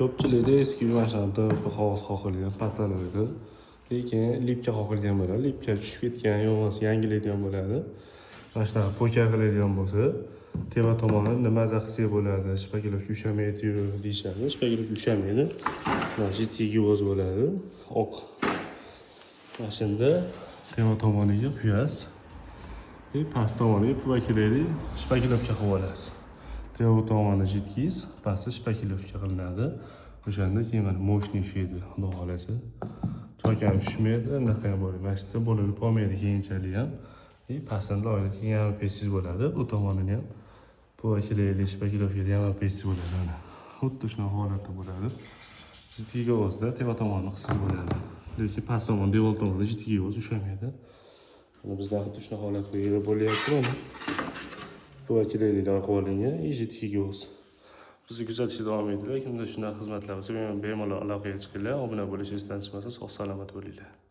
Ko'pchilikda eski mashinada qog'oz qoqilgan patalar edi. Lekin lipka qoqilgan bo'ladi. Lipka tushib ketgan, yo'q yangilaydigan bo'ladi. Mana shunaqa po'ka qiladigan bo'lsa, teva tomoni nimada qilsak bo'ladi? Shpagilovka ushamaydi-yu deyishadi. Shpagilovka ushamaydi. Mana jiddiy o'z bo'ladi. Oq. Mana shunda teva tomoniga quyasiz. Past tomoniga po'kalaydi, shpagilovka qilib olasiz. Teva tomoni jiddiyiz, pasti shpagilovka qilinadi. O'shanda keyin mana moshniy tushadi, xudo xolasa. Cho'k ham tushmaydi, unaqa ham bo'ladi. Mana shunda bo'linib qolmaydi keyinchalik ham. Pastida loyiha ham pesiz bo'ladi. Bu tomonini ham po'kalaydi, shpagilovka ham pesiz bo'ladi. Mana xuddi shunaqa holatda bo'ladi. Jiddiy o'zda teva tomoni qisiz bo'ladi. Lekin past tomon, devor tomoni jiddiy o'z ushamaydi. Bizda xuddi shunaqa holat bo'lyapti mana. Po'kalaydilar qo'linga, jiddiy o'z. Bizni kuzatishda davom etinglar. Kimda shunaqa xizmatlar bo'lsa, bemalol aloqaga chiqinglar. Obuna bo'lishingizdan chiqmasa, sog' salomat bo'linglar.